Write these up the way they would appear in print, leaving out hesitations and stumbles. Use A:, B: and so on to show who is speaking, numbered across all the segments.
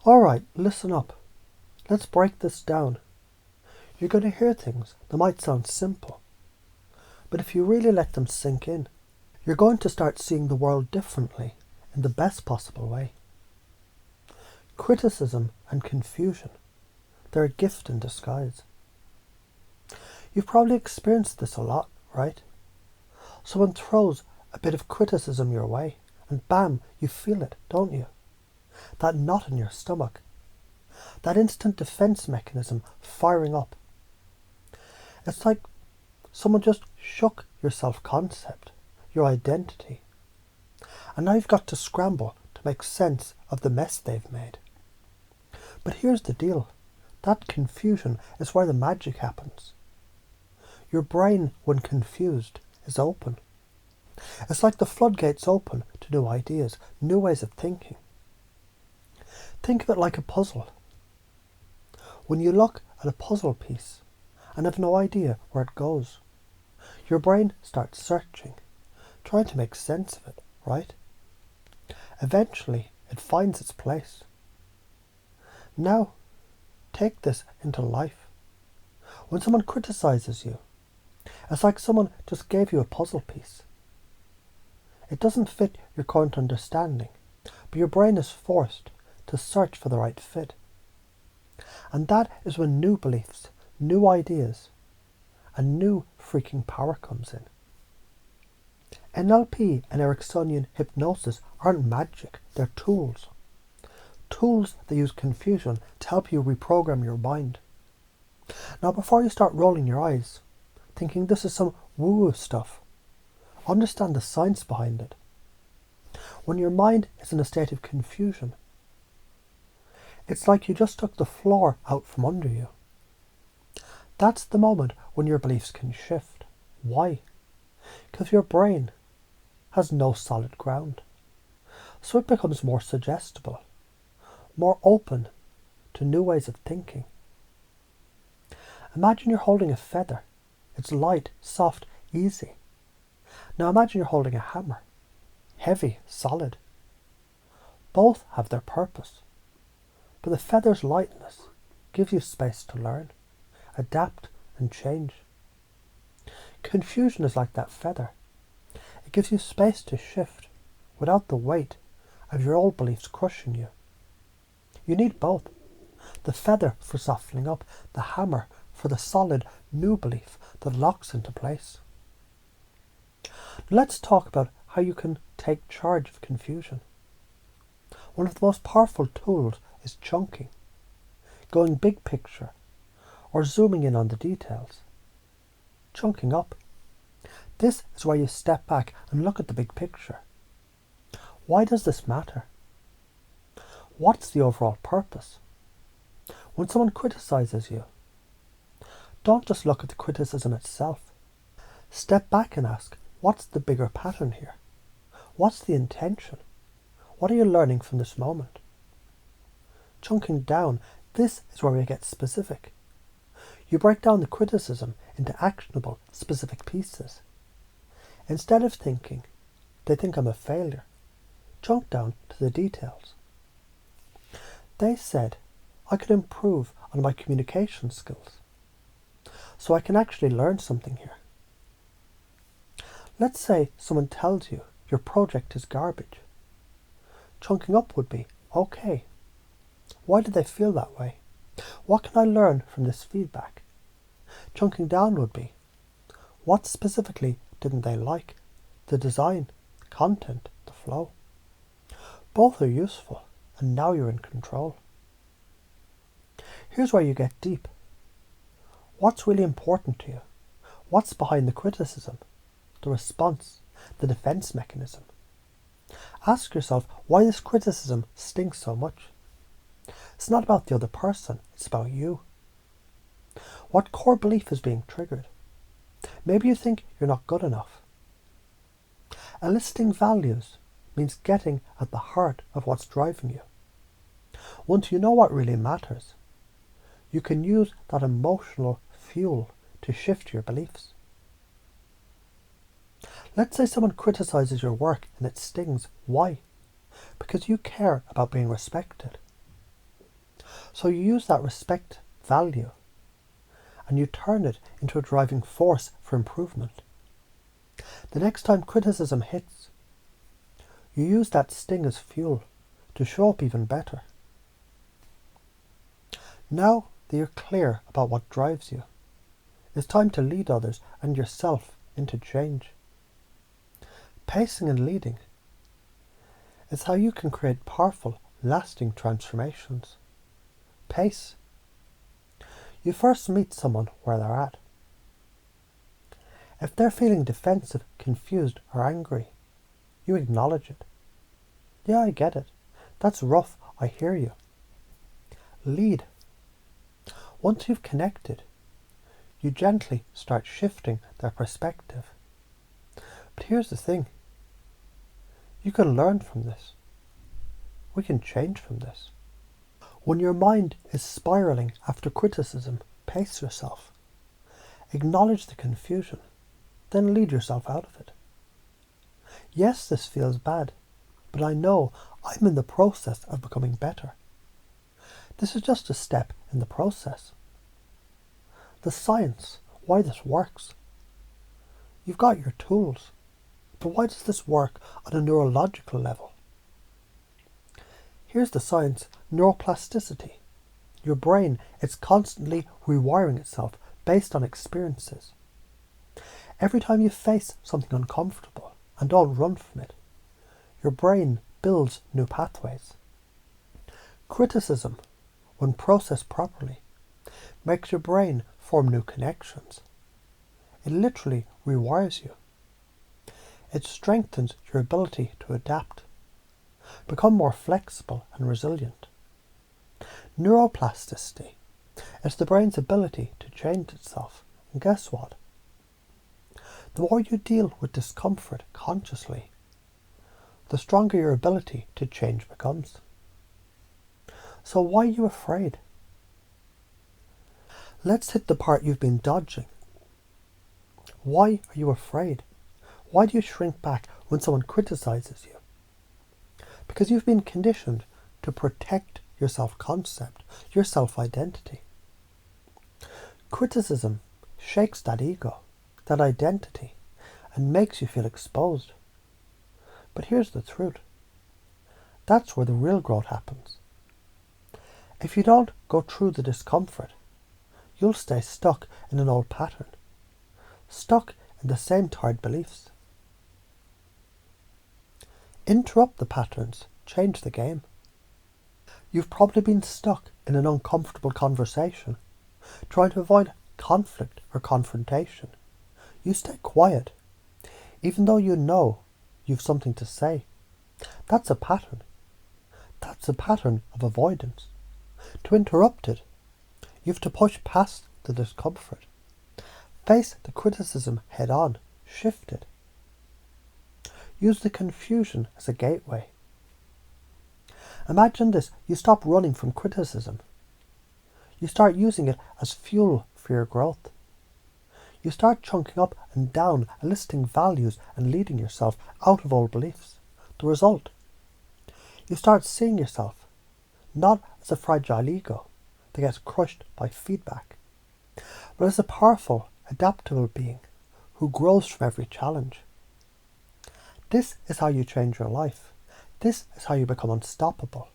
A: Alright, listen up. Let's break this down. You're going to hear things that might sound simple, but if you really let them sink in, you're going to start seeing the world differently in the best possible way. Criticism and confusion, they're a gift in disguise. You've probably experienced this a lot, right? Someone throws a bit of criticism your way, and bam, you feel it, don't you? That knot in your stomach. That instant defense mechanism firing up. It's like someone just shook your self-concept, your identity. And now you've got to scramble to make sense of the mess they've made. But here's the deal. That confusion is where the magic happens. Your brain, when confused, is open. It's like the floodgates open to new ideas, new ways of thinking. Think of it like a puzzle. When you look at a puzzle piece and have no idea where it goes, your brain starts searching, trying to make sense of it, right? Eventually, it finds its place. Now, take this into life. When someone criticizes you, it's like someone just gave you a puzzle piece. It doesn't fit your current understanding, but your brain is forced to search for the right fit. And that is when new beliefs, new ideas, and new freaking power comes in. NLP and Ericksonian hypnosis aren't magic, they're tools. Tools that use confusion to help you reprogram your mind. Now, before you start rolling your eyes, thinking this is some woo-woo stuff, understand the science behind it. When your mind is in a state of confusion, it's like you just took the floor out from under you. That's the moment when your beliefs can shift. Why? Because your brain has no solid ground. So it becomes more suggestible, more open to new ways of thinking. Imagine you're holding a feather. It's light, soft, easy. Now imagine you're holding a hammer. Heavy, solid. Both have their purpose. But the feather's lightness gives you space to learn, adapt and change. Confusion is like that feather. It gives you space to shift without the weight of your old beliefs crushing you. You need both. The feather for softening up, the hammer for the solid new belief that locks into place. Let's talk about how you can take charge of confusion. One of the most powerful tools is chunking, going big picture, or zooming in on the details. Chunking up. This is where you step back and look at the big picture. Why does this matter? What's the overall purpose? When someone criticizes you, don't just look at the criticism itself. Step back and ask, what's the bigger pattern here? What's the intention? What are you learning from this moment? Chunking down, this is where we get specific. You break down the criticism into actionable, specific pieces. Instead of thinking, they think I'm a failure, chunk down to the details. They said I could improve on my communication skills, so I can actually learn something here. Let's say someone tells you your project is garbage. Chunking up would be, okay, why did they feel that way? What can I learn from this feedback? Chunking down would be, what specifically didn't they like? The design, the content, the flow. Both are useful, and now you're in control. Here's where you get deep. What's really important to you? What's behind the criticism, the response, the defense mechanism? Ask yourself why this criticism stings so much. It's not about the other person, it's about you. What core belief is being triggered? Maybe you think you're not good enough. Eliciting values means getting at the heart of what's driving you. Once you know what really matters, you can use that emotional fuel to shift your beliefs. Let's say someone criticizes your work and it stings. Why? Because you care about being respected. So you use that respect value and you turn it into a driving force for improvement. The next time criticism hits, you use that sting as fuel to show up even better. Now that you're clear about what drives you, it's time to lead others and yourself into change. Pacing and leading is how you can create powerful, lasting transformations. Pace. You first meet someone where they're at. If they're feeling defensive, confused, or angry, you acknowledge it. Yeah, I get it. That's rough. I hear you. Lead. Once you've connected, you gently start shifting their perspective. But here's the thing. You can learn from this. We can change from this. When your mind is spiraling after criticism, pace yourself. Acknowledge the confusion, then lead yourself out of it. Yes, this feels bad, but I know I'm in the process of becoming better. This is just a step in the process. The science, why this works. You've got your tools, but why does this work on a neurological level? Here's the science, neuroplasticity. Your brain is constantly rewiring itself based on experiences. Every time you face something uncomfortable and don't run from it, your brain builds new pathways. Criticism, when processed properly, makes your brain form new connections. It literally rewires you. It strengthens your ability to adapt, become more flexible and resilient. Neuroplasticity is the brain's ability to change itself. And guess what? The more you deal with discomfort consciously, the stronger your ability to change becomes. So why are you afraid? Let's hit the part you've been dodging. Why are you afraid? Why do you shrink back when someone criticizes you? Because you've been conditioned to protect your self-concept, your self-identity. Criticism shakes that ego, that identity, and makes you feel exposed. But here's the truth. That's where the real growth happens. If you don't go through the discomfort, you'll stay stuck in an old pattern, stuck in the same tired beliefs. Interrupt the patterns, change the game. You've probably been stuck in an uncomfortable conversation, trying to avoid conflict or confrontation. You stay quiet, even though you know you've something to say. That's a pattern. That's a pattern of avoidance. To interrupt it, you have to push past the discomfort. Face the criticism head on, shift it. Use the confusion as a gateway. Imagine this, you stop running from criticism. You start using it as fuel for your growth. You start chunking up and down, enlisting values and leading yourself out of old beliefs. The result? You start seeing yourself not as a fragile ego that gets crushed by feedback, but as a powerful, adaptable being who grows from every challenge. This is how you change your life. This is how you become unstoppable.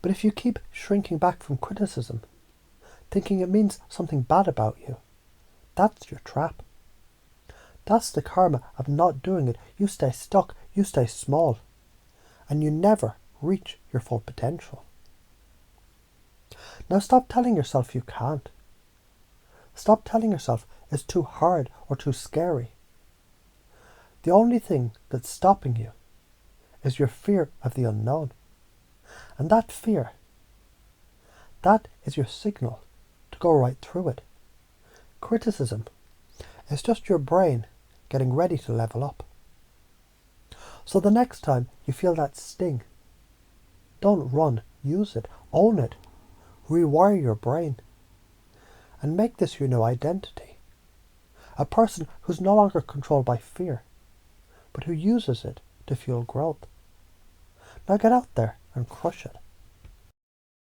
A: But if you keep shrinking back from criticism, thinking it means something bad about you, that's your trap. That's the karma of not doing it. You stay stuck, you stay small, and you never reach your full potential. Now stop telling yourself you can't. Stop telling yourself it's too hard or too scary. The only thing that's stopping you is your fear of the unknown. And that fear, that is your signal to go right through it. Criticism is just your brain getting ready to level up. So the next time you feel that sting, don't run, use it, own it, rewire your brain, and make this your new identity. A person who's no longer controlled by fear, but who uses it to fuel growth. Now get out there and crush it.